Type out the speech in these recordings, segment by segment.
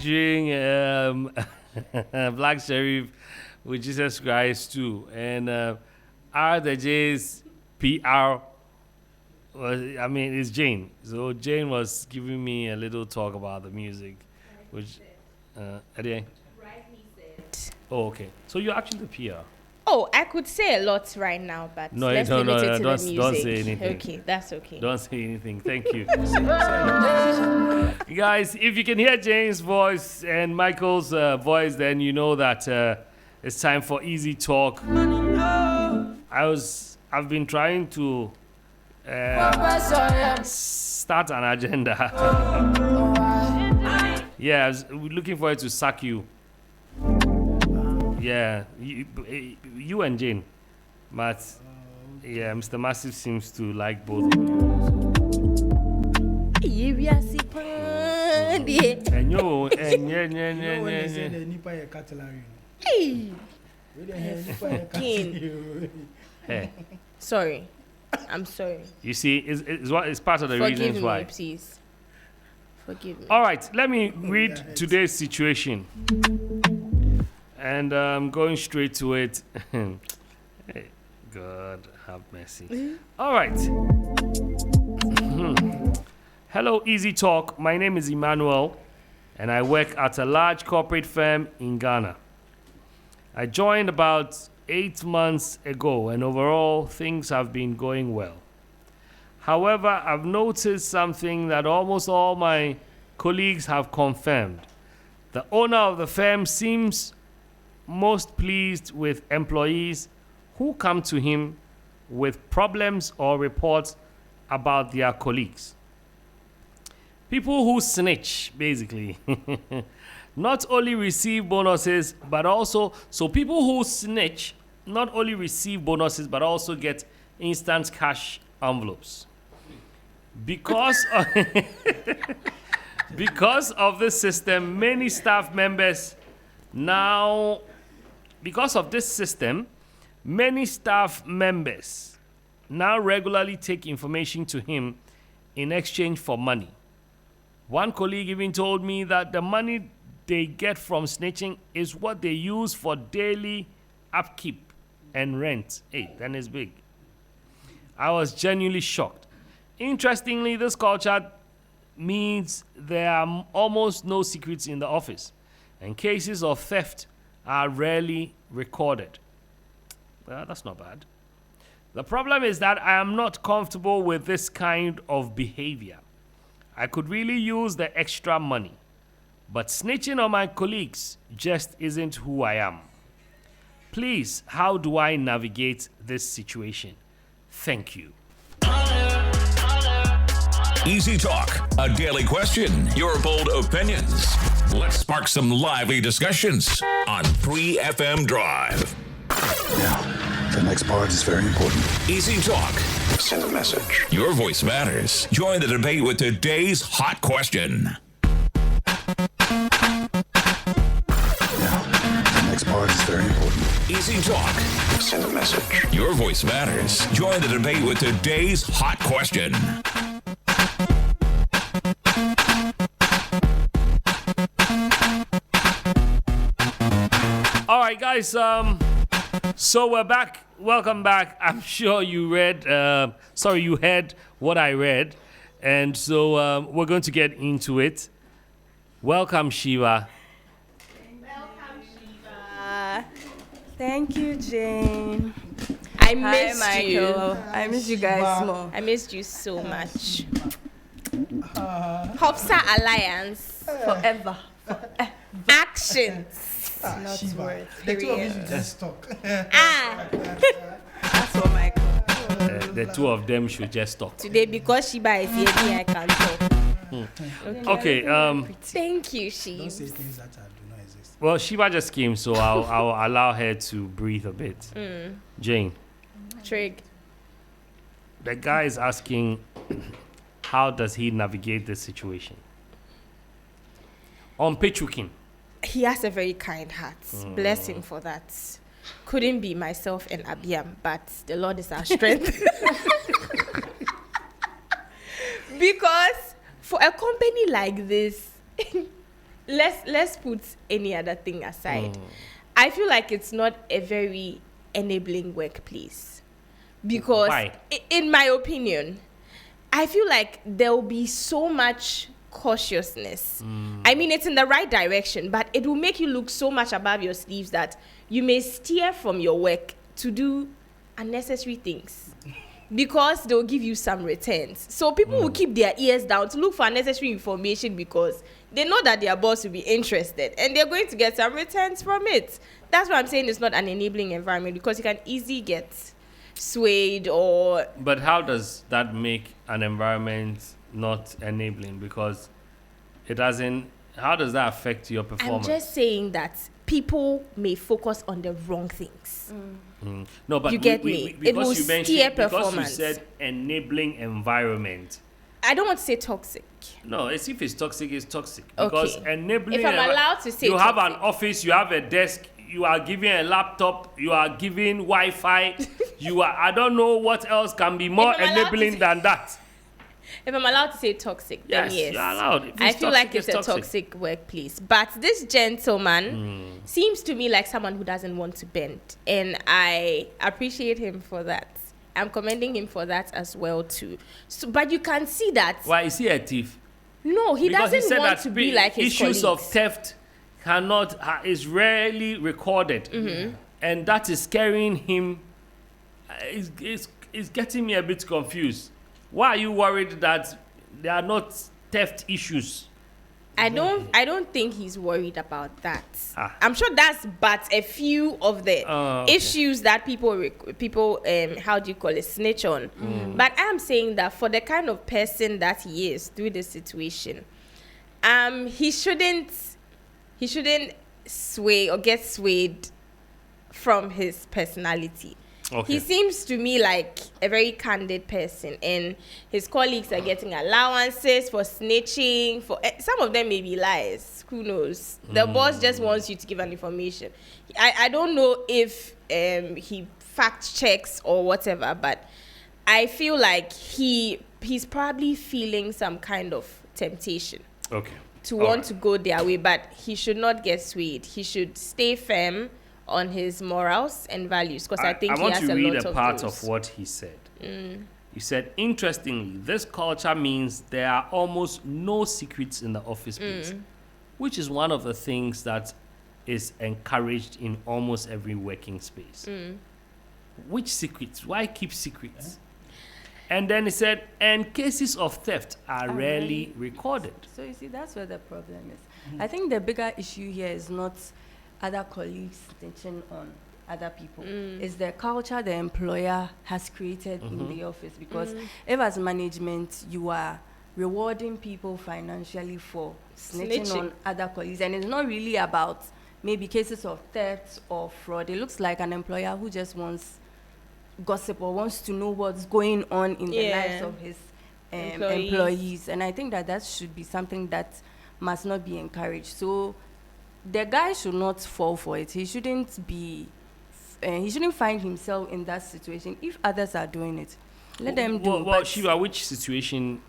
featuring Black Sheriff with Jesus Christ too, and R the J's PR. It's Jane. So Jane was giving me a little talk about the music, which Rightly said. Oh, okay. So you're actually the PR. Oh, I could say a lot right now, but no, let's no, limit no, it to don't, the music. don't say anything. Okay, that's okay. Don't say anything. Thank you. Guys, if you can hear Jane's voice and Michael's voice, then you know that it's time for Easy Talk. I've been trying to start an agenda. Yeah, I was looking forward to sack you. Yeah, you and Jane. But yeah, Mr. Massive seems to like both of you. And you, Hey. Sorry. I'm sorry. You see, it's part of the reasons why. Please. Forgive me. All right, let me read today's situation. And I'm going straight to it. Hey, God have mercy. All right. Hello, Easy Talk. My name is Emmanuel, and I work at a large corporate firm in Ghana. I joined about 8 months ago, and overall, things have been going well. However, I've noticed something that almost all my colleagues have confirmed. The owner of the firm seems most pleased with employees who come to him with problems or reports about their colleagues. People who snitch, basically. Not only receive bonuses, but also, so people who snitch not only receive bonuses, but also get instant cash envelopes. Because of this system, many staff members now regularly take information to him in exchange for money. One colleague even told me that the money they get from snitching is what they use for daily upkeep and rent. Hey, that is big. I was genuinely shocked. Interestingly, this culture means there are almost no secrets in the office, and cases of theft are rarely recorded. Well, that's not bad. The problem is that I am not comfortable with this kind of behavior. I could really use the extra money, but snitching on my colleagues just isn't who I am. Please, how do I navigate this situation? Thank you. Easy Talk, a daily question, your bold opinions. Let's spark some lively discussions on 3FM Drive. Now, the next part is very important. Easy Talk. Send a message. Your voice matters. Join the debate with today's hot question. Now, the next part is very important. Easy Talk. Send a message. Your voice matters. Join the debate with today's hot question. All right, guys. So we're back. Welcome back. I'm sure you you heard what I read, and so we're going to get into it. Welcome, Shiva. Welcome, Shiva. Thank you, Jane. I missed you. I miss you guys more. I missed you so much. Hofsa Alliance. Forever. Actions. Not Shiva. worth The two of you it. should just talk. That's what Michael. The two of them should just talk. Today, because Shiba is here, I can talk. Okay. Thank you, Don't say Shiba. things that do not exist. Well, Shiva just came, so I'll allow her to breathe a bit. Jane, Trig. the guy is asking, how does he navigate this situation? On Pechukin. He has a very kind heart. Bless him for that. Couldn't be myself and Abiam, but the Lord is our strength. Because for a company like this, let's put any other thing aside. I feel like it's not a very enabling workplace because, Why? In my opinion, I feel like there will be so much cautiousness. I mean, it's in the right direction, but it will make you look so much above your sleeves that you may steer from your work to do unnecessary things because they'll give you some returns. So people will keep their ears down to look for unnecessary information because they know that their boss will be interested and they're going to get some returns from it. That's why I'm saying it's not an enabling environment, because you can easily get swayed or... But how does that make an environment not enabling? Because it doesn't... How does that affect your performance? I'm just saying that people may focus on the wrong things. No, but You get me? It will steer because performance. you said enabling environment. I don't want to say toxic. No, it's if it's toxic, it's toxic. Okay. Because enabling... If I'm allowed to say you have an toxic. office, you have a desk, you are giving a laptop, you are giving Wi-Fi, you are... I don't know what else can be more If I'm allowed to enabling say- than that. If I'm allowed to say toxic, Yes, then yes. you're allowed. If I it's feel toxic, like it's a toxic. toxic workplace. But this gentleman seems to me like someone who doesn't want to bend. And I appreciate him for that. I'm commending him for that as well too. So, but you can see that. Why is he a thief? No, he Because doesn't said want that to be like his issues colleagues. of theft is rarely recorded, and that is scaring him. It's getting me a bit confused. Why are you worried that there are not theft issues? I don't think he's worried about that. Ah. I'm sure that's but a few of the Okay. issues that people how do you call it, snitch on. But I'm saying that for the kind of person that he is through the situation, he shouldn't sway or get swayed from his personality. Okay. He seems to me like a very candid person, and his colleagues are getting allowances for snitching. For some of them may be lies. Who knows? The boss just wants you to give an information. I don't know if he fact checks or whatever, but I feel like he's probably feeling some kind of temptation Okay. to All want right. to go their way, but he should not get swayed. He should stay firm on his morals and values, because I think he want has to a read lot a of part those. of what he said. He said, interestingly, this culture means there are almost no secrets in the office place, which is one of the things that is encouraged in almost every working space. Which secrets? Why keep secrets? And then he said, and cases of theft are rarely recorded. So you see, that's where the problem is. I think the bigger issue here is not other colleagues snitching on other people. It's the culture the employer has created in the office. Because if as management you are rewarding people financially for snitching on other colleagues, and it's not really about maybe cases of theft or fraud. It looks like an employer who just wants gossip or wants to know what's going on in the lives of his employees. And I think that should be something that must not be encouraged. So the guy should not fall for it. He shouldn't find himself in that situation. If others are doing it, let them do. Well, Shiva, which situation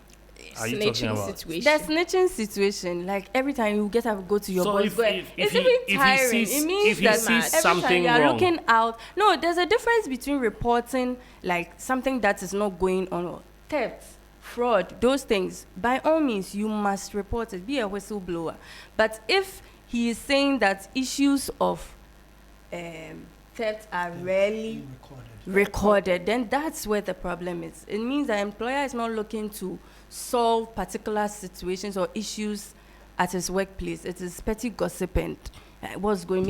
are you talking Snitching about? situation. The snitching situation, like every time you get up, go to your So boss, it's even tiring. It means that sees every something time you are wrong. looking out. No, there's a difference between reporting like something that is not going on, or theft, fraud, those things. By all means, you must report it. Be a whistleblower. But if he is saying that issues of theft are rarely recorded, then that's where the problem is. It means the employer is not looking to solve particular situations or issues at his workplace. It is petty gossip and what's going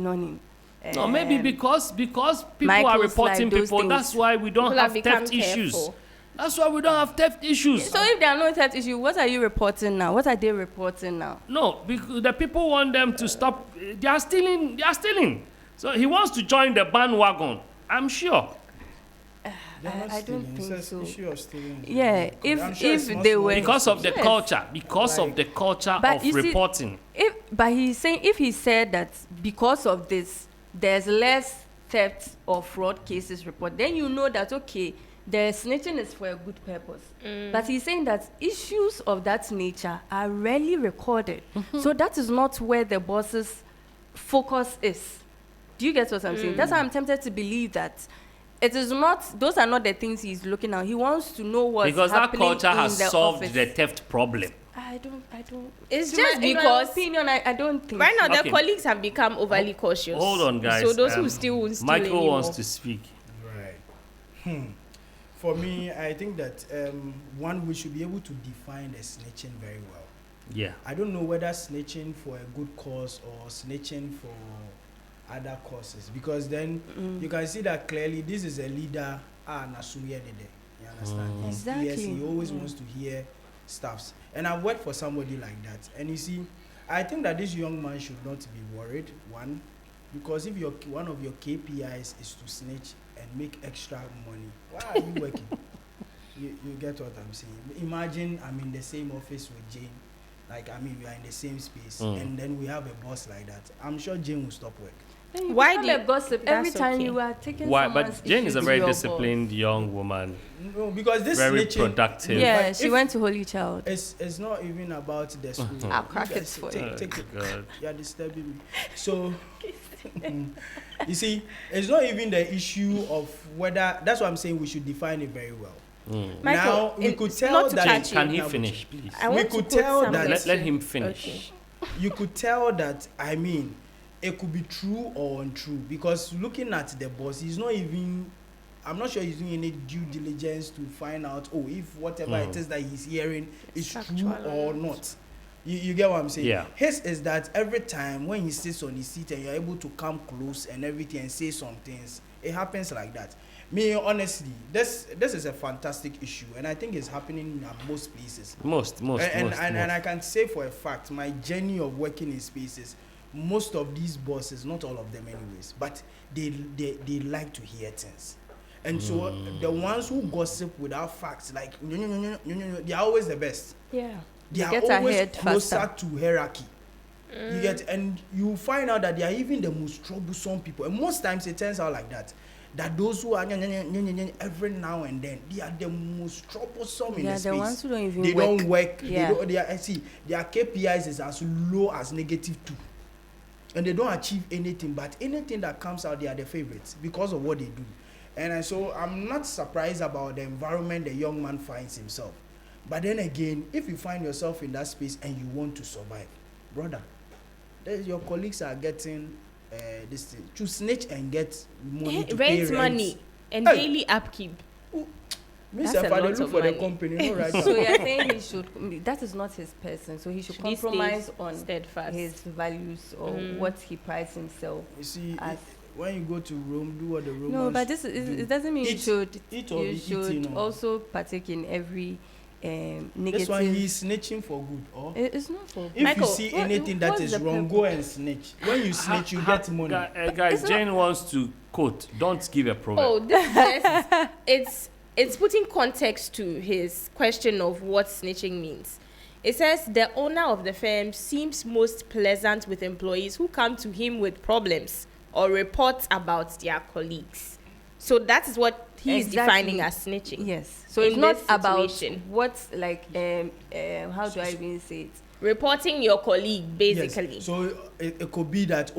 on in. No, maybe because people are Michael's reporting like those people. things. That's why we don't People have have become theft issues. careful. That's why we don't have theft issues. So if there are no theft issues, what are you reporting now? What are they reporting now? No, because the people want them to stop. They are stealing. They are stealing. So he wants to join the bandwagon. I'm sure. I don't think so. Issue of stealing. Yeah, if they were Because of the Yes. culture. Because of the culture But of you see, reporting. But he's saying if he said that because of this, there's less theft or fraud cases reported, then you know that okay, the snitching is for a good purpose. But he's saying that issues of that nature are rarely recorded. So that is not where the boss's focus is. Do you get what I'm saying? That's why I'm tempted to believe that it is not, those are not the things he's looking at. He wants to know what's Because that happening culture has in the solved office. the theft problem. I don't. It's To just in my because opinion, I don't think right now Okay. the colleagues have become overly cautious. Hold on, guys. So those who still won't steal Michael anymore. wants to speak. Right. For me, I think that one, we should be able to define the snitching very well. Yeah. I don't know whether snitching for a good cause or snitching for other causes, because then you can see that clearly this is a leader. You understand? Exactly. Yes, he always wants to hear stuffs. And I've worked for somebody like that. And you see, I think that this young man should not be worried, one, because if one of your KPIs is to snitch and make extra money, why are you working? You get what I'm saying? Imagine I'm in the same office with Jane. Like, I mean, we are in the same space, and then we have a boss like that. I'm sure Jane will stop work. Why do do you- you gossip every That's time okay. you are taking Why? someone's But Jane issue is a to very your boss? disciplined young woman. No, because this Very snitching, productive. Yeah, But she if- went to Holy Child. it's not even about the school. I'll crack You it guys for take, you. take it. God. You're disturbing me. So, you see, it's not even the issue of whether. That's why I'm saying we should define it very well. Michael, Now we could it's tell not to that. catch you. Can he Now, finish, please? I We want could to quote tell that- something. Let him finish. Okay. You could tell that. I mean, it could be true or untrue, because looking at the boss, he's not even. I'm not sure he's doing any due diligence to find out, if whatever it is that he's hearing is true Factual or not. You get what I'm saying? Yeah. His is that every time when he sits on his seat and you're able to come close and everything and say some things, it happens like that. Me, honestly, this is a fantastic issue, and I think it's happening at most places. Most. And I can say for a fact, my journey of working in spaces, most of these bosses, not all of them anyways, but they like to hear things. And so the ones who gossip without facts, like they are always the best. Yeah. They are get always ahead closer faster. to hierarchy. You get, and you find out that they are even the most troublesome people. And most times it turns out like that. That those who are every now and then, they are the most troublesome in Yeah, the space. the ones who don't even they work. don't work. Yeah. They are, see, their KPIs is as low as -2. And they don't achieve anything, but anything that comes out, they are the favorites because of what they do. And so I'm not surprised about the environment the young man finds himself. But then again, if you find yourself in that space and you want to survive, brother, your colleagues are getting this thing to snitch and get money to pay Rent rent. money and Hey. daily upkeep. Means That's if a I dey lot look of for the money. company, no right now. So you're saying he should, that is not his person, so he should Should he stay compromise on steadfast? his values or what he prides himself. You see, as- when you go to Rome, do what the Romans No, but this do. it doesn't mean you Eat- should eat or you be should eaten, or- also partake in every negative. This one he's snitching for good, or It's not for if Michael, you see what- anything that what's is the wrong, purpose? go and snitch. When you snitch, you get money. Guys, It's Jane wants to quote. Don't give a proverb. Oh, this is just, it's putting context to his question of what snitching means. It says the owner of the firm seems most pleasant with employees who come to him with problems or reports about their colleagues. So that is what he is Exactly. defining as snitching. Yes. So In it's not this about situation. what's like how do I even say it? Reporting your colleague, basically. Yes. So it could be that,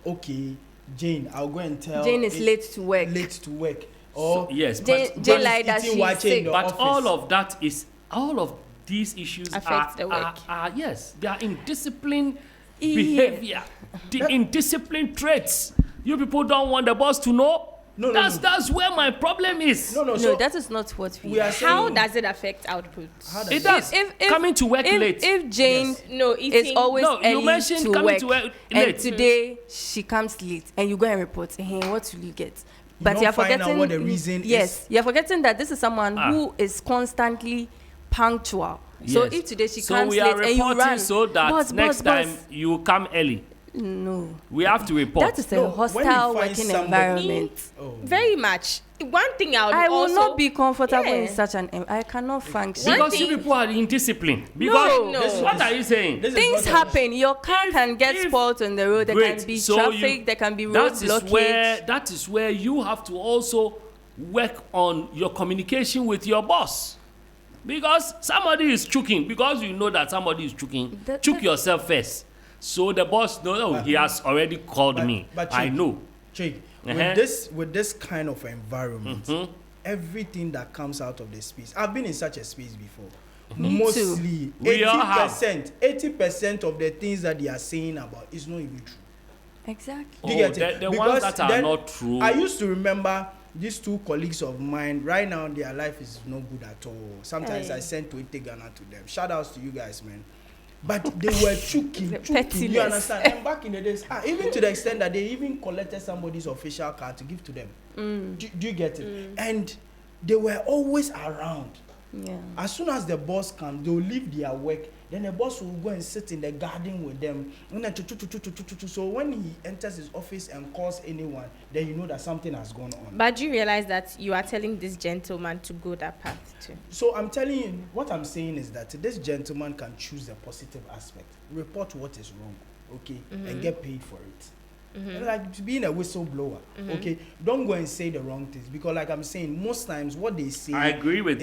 okay, Jane, I'll go and tell Jane is late to work. Late to work. Or Yes, Jane- but, Jane but lied that eating she's wache in sick. the but office. all of these issues Affects are, the work. are yes, they are indisciplined Yeah. behavior, indisciplined traits. You people don't want the boss to know. No, That's where my problem is. no, No, so that is not what we are saying. How does it affect output? How does It does. Coming to work late. If Jane Yes. No, is eating. always No, you early mentioned to coming work, to work and late. today she comes late, and you go and report, hey, what will you get? But don't you're find out forgetting what the reason yes, is. you're forgetting that this is someone who is constantly punctual. So Yes. if today she so comes we are late and you reporting run, so that boss, next boss, time boss. you come early. No, We have to report. that is a No, when you hostile find working somebody- environment. Oh. Very much. One thing I would I will also not be comfortable in Yeah. such an. I cannot function. One because you thing- people are indisciplined. Because No. what are you saying? This is Things what I- happen. Your car can get if- spoiled on the road. There Great. can be So traffic. There can be road that is blockage. That is where you have to also work on your communication with your boss. Because somebody is choking, because you know that somebody is choking, choke yourself first. So the boss knows, oh, he has already called me. But I know. Chick, with this kind of environment, everything that comes out of the space, I've been in such a space before. Mostly, 80% of the things that they are saying about is not even true. Exactly. You get it? The ones that are not true. I used to remember these two colleagues of mine. Right now, their life is no good at all. Sometimes I send 20 Ghana to them. Shout outs to you guys, man. But they were choking. You understand? And back in the days, even to the extent that they even collected somebody's official card to give to them. Do you get it? And they were always around. Yeah. As soon as the boss comes, they'll leave their work. Then the boss will go and sit in the garden with them. So when he enters his office and calls anyone, then you know that something has gone on. But do you realize that you are telling this gentleman to go that path too? So I'm telling you, what I'm saying is that this gentleman can choose the positive aspect, report what is wrong, okay, and get paid for it. Like being a whistleblower, okay, don't go and say the wrong things, because like I'm saying, most times what they say, I agree with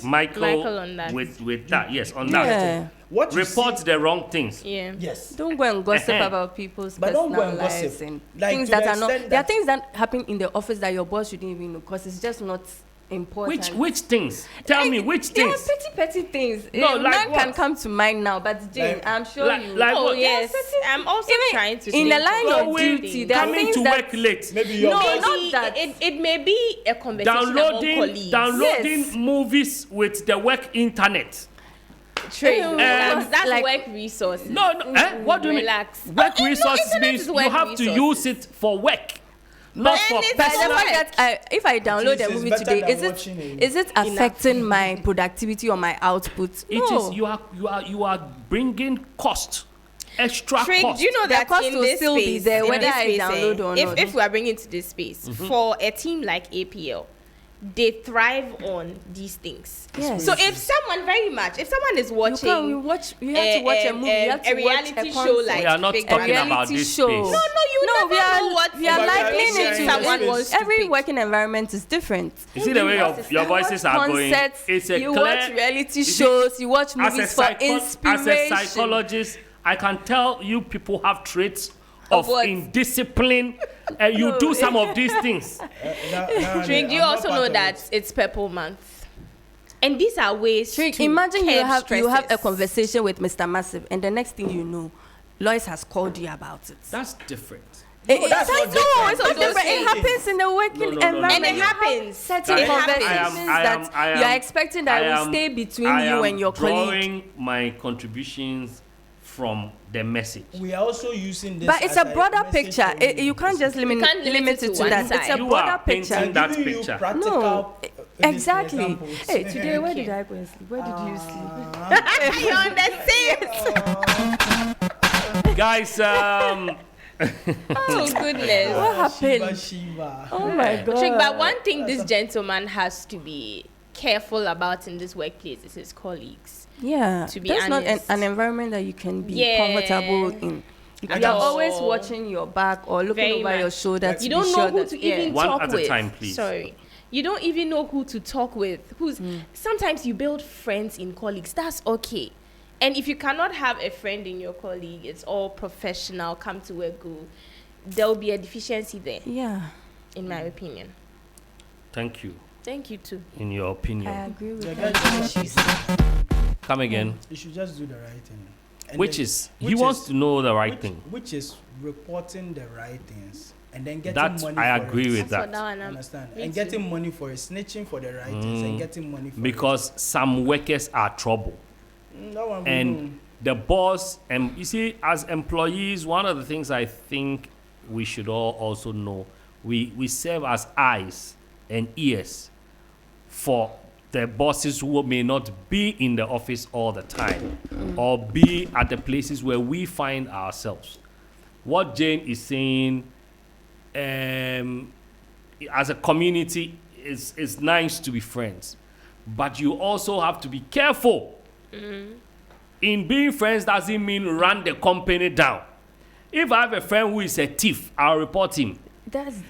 Michael on that. with that. Yes, on Yeah. that. what you Report see, the wrong things. Yeah. yes, Don't go and gossip about people's But don't personal go and lives gossip. and Like, things to the that are not. extent There are that- things that happen in the office that your boss shouldn't even know, because it's just not important. Which things? Tell me which There are things. petty things. No, like None what? can come to mind now, but Jane, Like- I'm sure like- you. like Oh what? yes. I'm also Even trying to in the think line of of Going, duty, there are coming things to that work late. maybe your No, boss, not that. It may be a conversation among colleagues. Downloading Yes. movies with the work internet. Trade. That's like- work resources. No, what do you Relax. mean? Work No, resources internet means is you work have to resources. use it for work, not for it's But the personal. fact that if I download least a it's movie better today, than is watching it affecting my productivity or my output? It No. is you are bringing cost, extra Trick, cost. do you know The that cost in will this still be space, there, in whether this I space, download or not. if we are bringing to this space, for a team like APL, they thrive on these things. Yes. So if someone is watching, You have to watch a movie. You have to a watch reality a show concert. like We are not Big talking Brother. about this show. space. No, you never we are know what we are But likening we are it saying to someone was every stupid. working environment is different. You see the way your voices are going. Concerts, It's a you clear. watch reality you see, shows, you watch as movies for as inspiration. a psychologist, I can tell you people have traits of what? indiscipline, and you do some of these things. Drink, do you also know that it's Purple Month? And these are ways Trick, to imagine you curb have a stresses. conversation with Mr. Massive, and the next thing you know, Lois has called you about it. That's different. that's not different. It's not It's the different. same It happens in the working No, no, no, no, environment. And it You have happens. certain Guys, conversations that you are expecting that will stay between you and your colleague. drawing my contributions from the message. We are also using this. But it's as a broader message picture. for you. You can't just limit it to one that. side. It's a You broader are painting picture. that Giving you picture. practical, No, different exactly. examples. Hey, today where Okay. did I go and sleep? Where did you sleep? You understand? Guys, Oh goodness. What happened? Shiva. Oh my God. Trick, but one thing this gentleman has to be careful about in this workplace is his colleagues. Yeah, To be that's not honest. an environment that you can be Yeah. comfortable in. At You're all. always watching your back or looking Very over your much. shoulder to You be don't know sure who that, to yeah. even One talk at a with. time, please. Sorry. You don't even know who to talk with. Sometimes you build friends in colleagues. That's okay. And if you cannot have a friend in your colleague, it's all professional, come to work, go. There will be a deficiency there, Yeah, in my opinion. thank you. Thank you too. In your I opinion, agree with Yeah, that. guys, come again. you should just do the right thing. And Which then- is he which wants is- to know the right which, thing. Which is reporting the right things and then getting That money I for agree it. with That's what that. that one Understand? me And too. getting money for it, snitching for the right things and getting money for Because some workers are trouble. it. That one we know. And the boss, and you see, as employees, one of the things I think we should all also know, we serve as eyes and ears for the bosses who may not be in the office all the time or be at the places where we find ourselves. What Jane is saying, as a community, it's nice to be friends, but you also have to be careful. In being friends doesn't mean run the company down. If I have a friend who is a thief, I'll report him.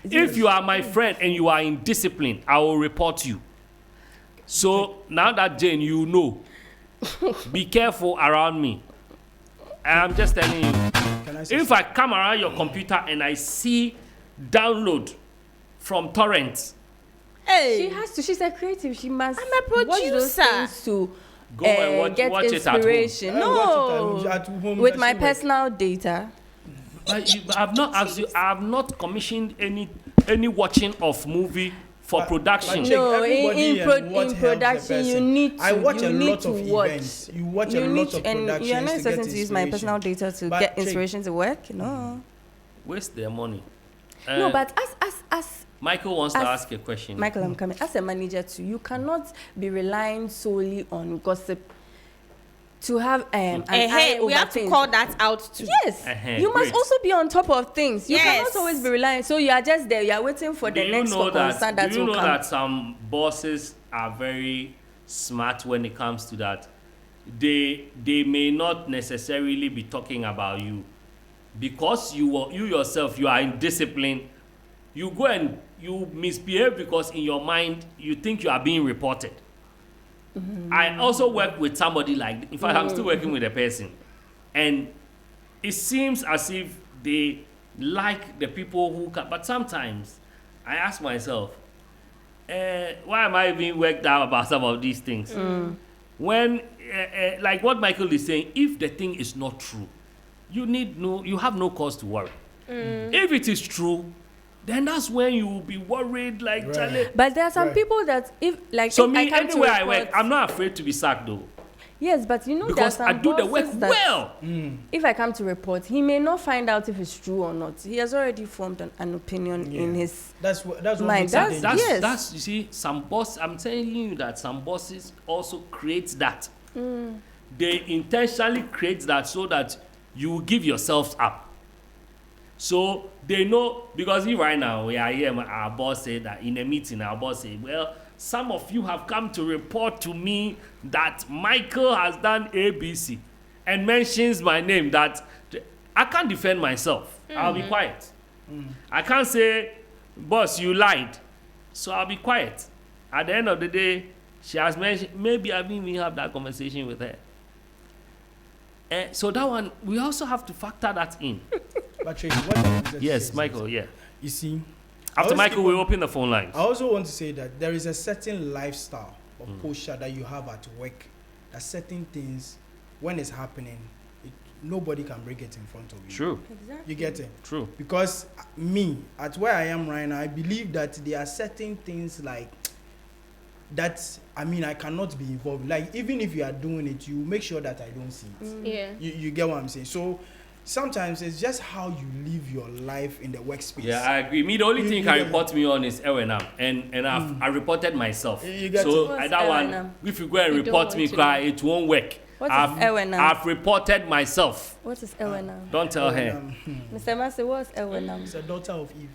If you are my friend and you are indisciplined, I will report you. So now that Jane, you know, be careful around me. I'm just telling you. If I come around your computer and I see download from torrents, Hey, She has to. She's a creative. She must. I'm a watch those producer. things to go and get watch it at home. inspiration. Watch No, it at home, with that's my it. personal data. I've not asked you. I have not commissioned any watching of movie for production. Check No, everybody in and what helps the production, you person. need to. I watch you a need lot to of watch. events. You watch a You need lot to, of and productions you're not to get expecting to use my personal inspiration. data to But get check. inspiration to work. No, Waste their money. no. But as Michael wants to as- ask a question. Michael, I'm coming. As a manager too, you cannot be relying solely on gossip to have an eye we over have to things. call that out too. Yes, Uh-huh, you must great. also be on top of things. You Yes. cannot always be relying. So you are just there. You are waiting for Do the you next know concern that do you will know come. that some bosses are very smart when it comes to that? They may not necessarily be talking about you because you yourself you are indisciplined. You go and you misbehave because in your mind you think you are being reported. I also work with somebody like, in fact, I'm still working with a person, and it seems as if they like the people who can, but sometimes I ask myself, why am I being worked out about some of these things? When, like what Michael is saying, if the thing is not true, you have no cause to worry. If it is true, then that's when you will be worried, like, Right. Charlie. But there are some Right. people that So if me, I come to anywhere I work, report- I'm not afraid to be sacked though, Yes, but you know there are because some I do the work bosses that well. If I come to report, he may not find out if it's true or not. He has already formed an opinion in his. That's what Mind, makes it that's- dangerous. Yes. That's you see, some boss. I'm telling you that some bosses also create that. They intentionally create that so that you give yourselves up. So they know, because if right now we are here, our boss said that in a meeting, our boss said, well, some of you have come to report to me that Michael has done ABC and mentions my name, that I can't defend myself. I'll be quiet. I can't say, boss, you lied. So I'll be quiet. At the end of the day, she has mentioned, maybe I didn't even have that conversation with her. So that one, we also have to factor that in. But Tracy, what I wanted to say Yes, is Michael, this. yeah. You see, After I Michael, also- we open the phone lines. I also want to say that there is a certain lifestyle or posture that you have at work. That certain things, when it's happening, nobody can bring it in front of you. True, You get it? true. Because me, at where I am right now, I believe that there are certain things like that. I mean, I cannot be involved. Like, even if you are doing it, you make sure that I don't see it. Yeah. You get what I'm saying? So sometimes it's just how you live your life in the workspace. Yeah, I agree. Me, the only You- thing you you can get report me on is L&M, and I reported myself. You get So it. What's that one, L&M? if you go and You don't report want me, to cry, it won't work. What is L&M? I've reported myself. What is L&M? Don't tell her. Mr. Massey, what's L&M? It's a daughter of Eve.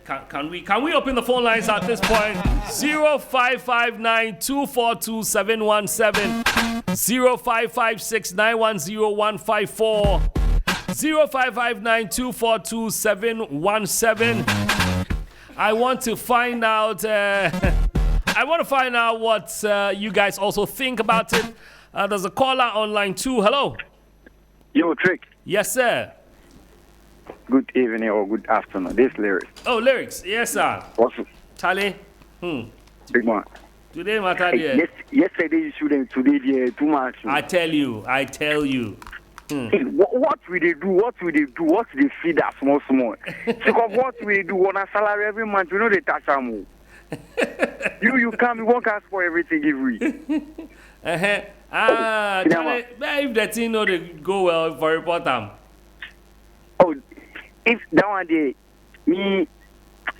Can we open the phone lines at this point? 0559242717, 0556910154, 0559242717. I want to find out. What you guys also think about it. There's a caller on line 2. Hello. Yo, Trick. Yes, sir. Good evening or good afternoon. This lyrics. Oh, lyrics. Yes, sir. What's Charlie. big man? Today, matter Hey, there. yesterday you shouldn't. Today they too much. I tell you. Hey, what will they do? What will they do? What will they feed us small? Because what will they do on a salary every month? You know they touch them. you come, you won't ask for everything every. Charlie, if the thing no they go well for report them. Oh, if that one day, me,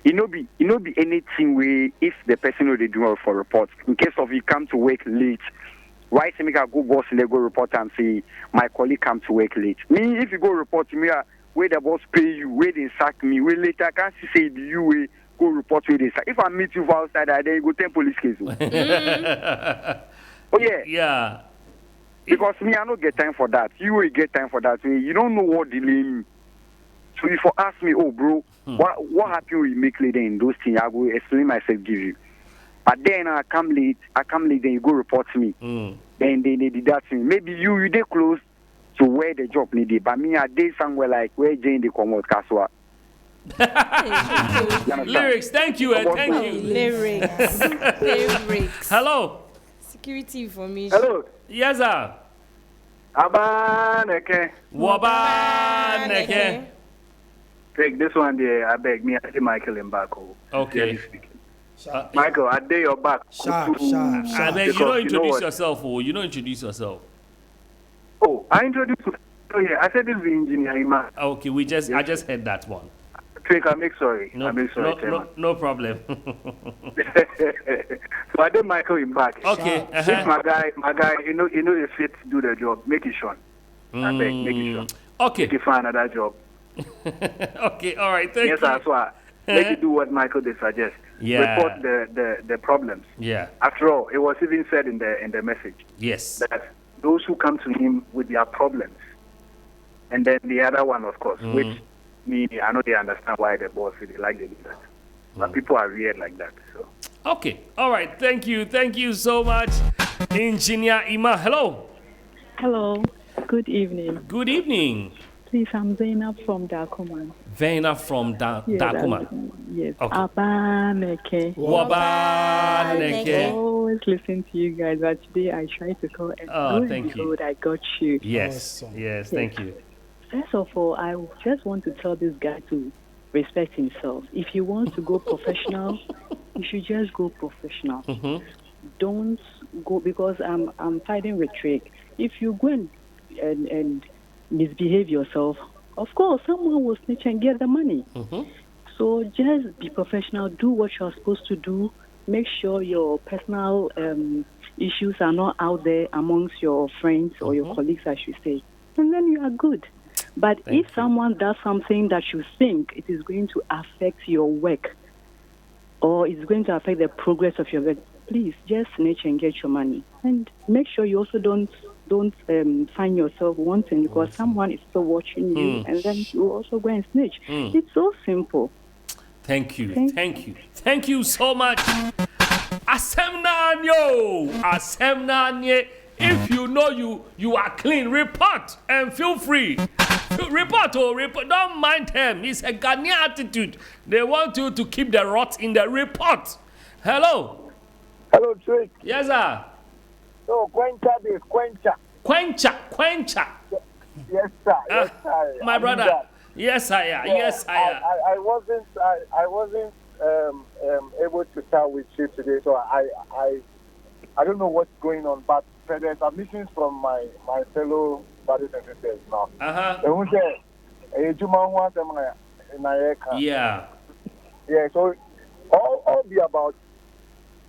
it no be anything where if the person know they do for report. In case of you come to work late, why say make a go boss and they go report and say my colleague come to work late. Me, if you go report to me, where the boss pay you, where they sack me, where later I can't say it you way go report where they sack. If I meet you for outside, then you go 10 police case. Oh yeah. Yeah. Because me, I don't get time for that. You will get time for that. You don't know what delay me. So if you ask me, oh bro, what happened with make later in those things, I will explain myself, give you. But then I come late, then you go report to me. Then they did that to me. Maybe you they close to where the job needed. But me, I did somewhere like where Jane they come out, Kaswa. Lyrics, thank you, thank you. Lyrics. Hello. Security information. Hello. Yes, sir. ABAAN3K3. Wabaneke. Take this one there, I beg me, I see Michael in back. Okay. Michael, I dare your back. Sharp. I beg you don't introduce yourself, oh. You don't introduce yourself. Oh, I introduced you. Oh yeah, I said this is the engineer, Ima. Okay, I just heard that one. Trick, I make sorry. No, I make sorry. no problem. So I did Michael in back. Okay. If my guy, you know if fit do the job, make it Sean. I beg, make it Sean. Okay. Make it find another job. Okay, all right, thank you. Yes, that's why. Make it do what Michael they suggest. Yeah. Report the problems. Yeah. After all, it was even said in the message Yes. that those who come to him with their problems, and then the other one, of course, which I know they understand why the boss they like to do that, but people are weird like that. So. Okay. All right. Thank you so much, Engineer Ima. Hello. Hello. Good evening. Good evening. Please, I'm Zainab from Dakuma. Zainab from Dakuma. Yes. Okay. ABAAN3K3. Wabaneke. Always listen to you guys, but today I tried to call and thank you. I got you. Yes. Awesome. Yes. Thank you. First of all, I just want to tell this guy to respect himself. If he wants to go professional, you should just go professional. Don't go because I'm fighting with Trick. If you go and misbehave yourself, of course, someone will snitch and get the money. So just be professional. Do what you're supposed to do. Make sure your personal issues are not out there amongst your friends or your colleagues, I should say. And then you are good. But if someone does something that you think it is going to affect your work or it's going to affect the progress of your work, please just snitch and get your money. And make sure you also don't find yourself wanting because someone is still watching you and then you also go and snitch. It's so simple. Thank you so much. Asemnanye. If you know you are clean, report and feel free. Report. Don't mind them. It's a Ghanaian attitude. They want you to keep the rot in the report. Hello. Hello, Trick. Yes, sir. No, Quencha is Quencha. Quencha. Yes, sir. My brother. Yes, I am. Yes, I am. I wasn't able to start with you today, so I don't know what's going on, but there's submissions from my fellow brothers and sisters now. Yeah. Yeah, so all be about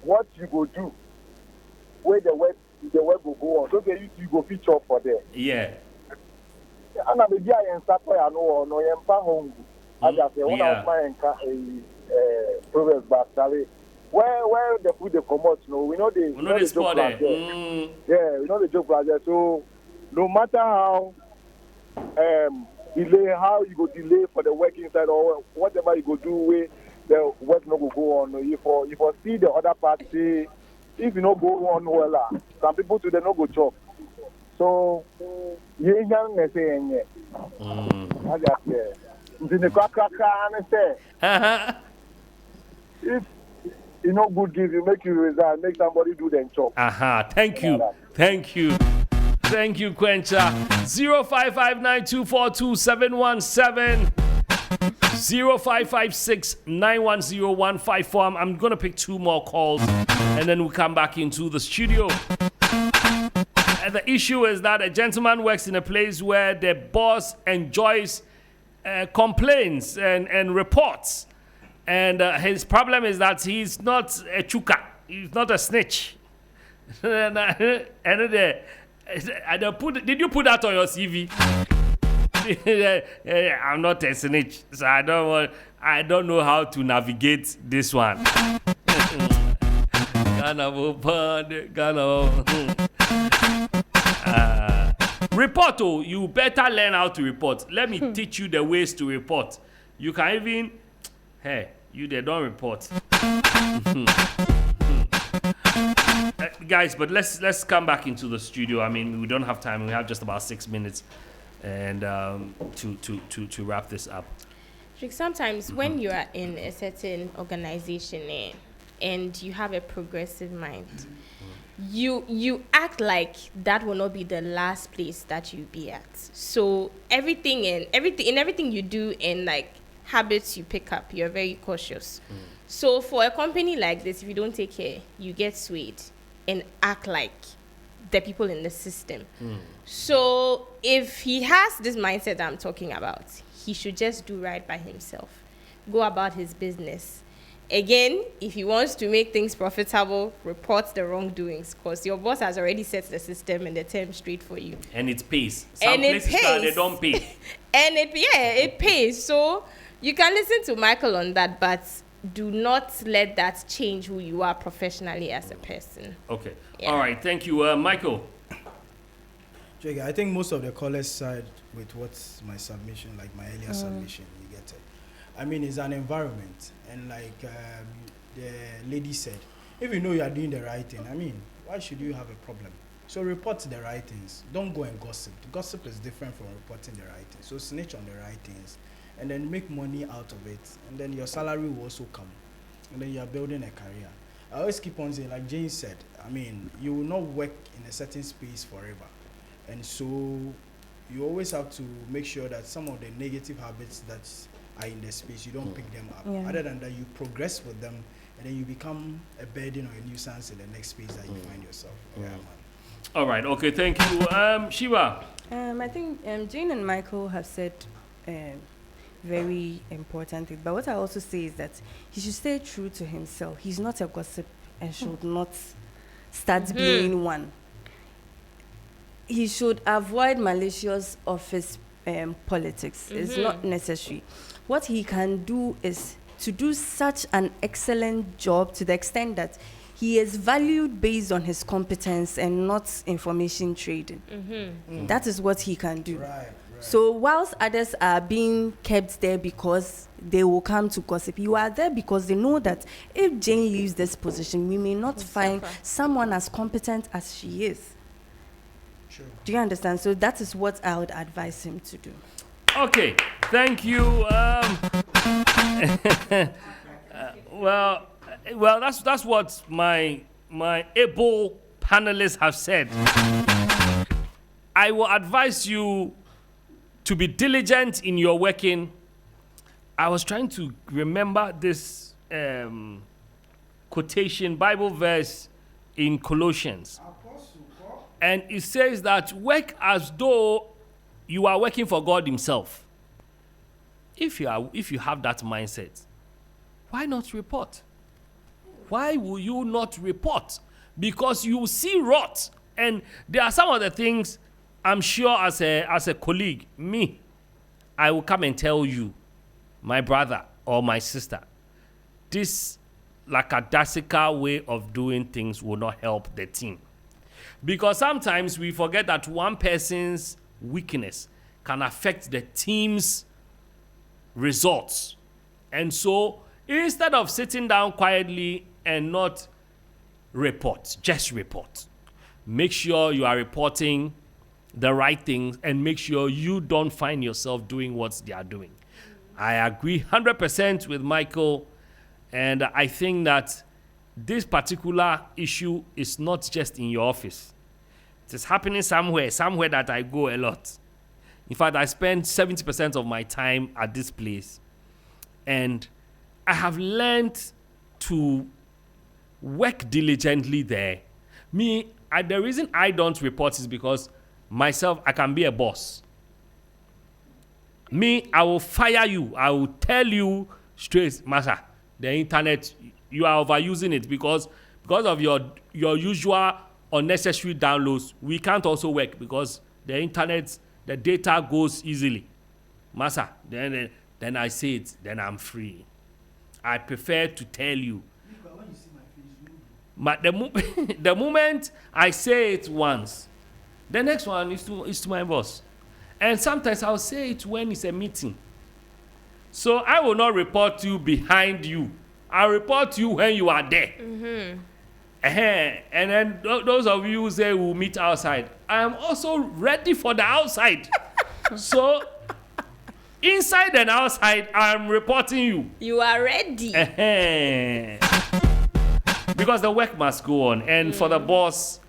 what you go do, where the web will go on. So you go feature for there. Yeah. And I'm a guy in Sapo, I know, no, I'm home. I just say, one of my progress back, where the food they come out, we know the spot there. Yeah, we know the joke project. So no matter how how you go delay for the work inside or whatever you go do, where the work no go on. If you see the other party, if you no go on well, some people today no go chop. So you young say I just if you know good give you make you resign, make somebody do them chop. Thank you, Quencha. 0559242717 0556910154. I'm gonna pick two more calls and then we'll come back into the studio. And the issue is that a gentleman works in a place where the boss enjoys complaints and reports. And his problem is that he's not a chuka. He's not a snitch. Did you put that on your CV? I'm not a snitch, so I don't know how to navigate this one. Report, oh, you better learn how to report. Let me teach you the ways to report. You can even, hey, you they don't report. Guys, but let's come back into the studio. I mean, we don't have time. We have just about 6 minutes, and to wrap this up. Sometimes when you are in a certain organization and you have a progressive mind, you act like that will not be the last place that you'll be at. So everything you do and like habits you pick up, you're very cautious. So for a company like this, if you don't take care, you get swayed and act like the people in the system. So if he has this mindset that I'm talking about, he should just do right by himself, go about his business. Again, if he wants to make things profitable, report the wrongdoings, because your boss has already set the system and the term straight for you. And it pays. Some places now they don't pay. And it pays. So you can listen to Michael on that, but do not let that change who you are professionally as a person. Okay. Yeah. All right. Thank you, Michael. Jake, I think most of the callers side with what's my submission, like my earlier submission, you get it. I mean, it's an environment, and like the lady said, if you know you are doing the right thing, I mean, why should you have a problem? So report the right things. Don't go and gossip. Gossip is different from reporting the right things. So snitch on the right things, and then make money out of it, and then your salary will also come, and then you are building a career. I always keep on saying, like Jane said, I mean, you will not work in a certain space forever. And so you always have to make sure that some of the negative habits that are in the space, you don't pick them up. Yeah. Other than that, you progress with them, and then you become a burden or a nuisance in the next space that you find yourself. Yeah, man. All right. Okay. Thank you, Shiva. I think Jane and Michael have said very important things. But what I also say is that he should stay true to himself. He's not a gossip and should not start being one. He should avoid malicious office politics. It's not necessary. What he can do is to do such an excellent job to the extent that he is valued based on his competence and not information trading. That is what he can do. Right. So whilst others are being kept there because they will come to gossip, you are there because they know that if Jane leaves this position, we may not find someone as competent as she is. Sure. Do you understand? So that is what I would advise him to do. Okay. Thank you. Well, that's what my able panelists have said. I will advise you to be diligent in your working. I was trying to remember this quotation, Bible verse in Colossians. And it says that work as though you are working for God himself. If you have that mindset, why not report? Why will you not report? Because you see rot. And there are some of the things I'm sure as a colleague, I will come and tell you, my brother or my sister, this lackadaisical way of doing things will not help the team. Because sometimes we forget that one person's weakness can affect the team's results. And so instead of sitting down quietly and not report, just report. Make sure you are reporting the right things and make sure you don't find yourself doing what they are doing. I agree 100% with Michael, and I think that this particular issue is not just in your office. It is happening somewhere that I go a lot. In fact, I spend 70% of my time at this place, and I have learned to work diligently there. The reason I don't report is because myself, I can be a boss. I will fire you. I will tell you straight, Master, the internet, you are overusing it because of your usual unnecessary downloads. We can't also work because the internet, the data goes easily. Master, then I say it, then I'm free. I prefer to tell you. But the moment I say it once, The next one is to my boss. And sometimes I'll say it when it's a meeting. So I will not report to you behind you. I'll report to you when you are there. And then those of you who say we'll meet outside, I am also ready for the outside. So inside and outside, I'm reporting you. You are ready. Because the work must go on. And for the boss,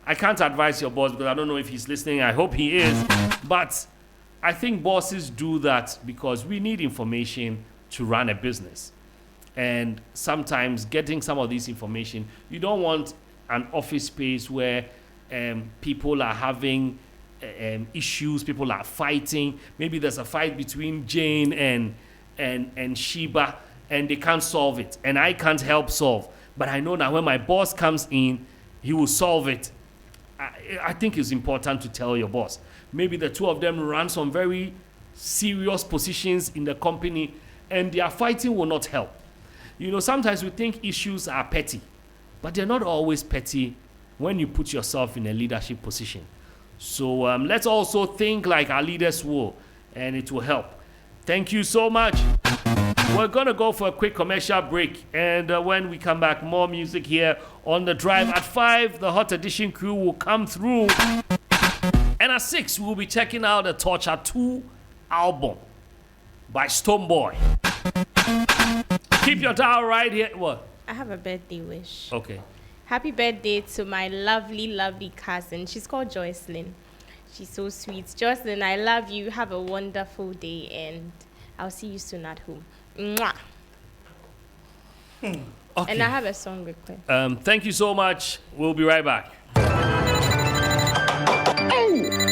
I can't advise your boss because I don't know if he's listening. I hope he is. But I think bosses do that because we need information to run a business. And sometimes getting some of this information, you don't want an office space where people are having issues, people are fighting. Maybe there's a fight between Jane and Sheba, and they can't solve it. And I can't help solve. But I know that when my boss comes in, he will solve it. I think it's important to tell your boss. Maybe the two of them run some very serious positions in the company, and their fighting will not help. You know, sometimes we think issues are petty, but they're not always petty when you put yourself in a leadership position. So let's also think like our leaders will, and it will help. Thank you so much. We're going to go for a quick commercial break, and when we come back, more music here on The Drive. At 5, the Hot Edition crew will come through, and at 6, we'll be checking out the Torture 2 album by Stonebwoy. Keep your dial right here. What? I have a birthday wish. Okay. Happy birthday to my lovely, lovely cousin. She's called Joycelyn. She's so sweet. Joycelyn, I love you. Have a wonderful day, and I'll see you soon at home. Mwah. Okay. And I have a song request. Thank you so much. We'll be right back. Oh.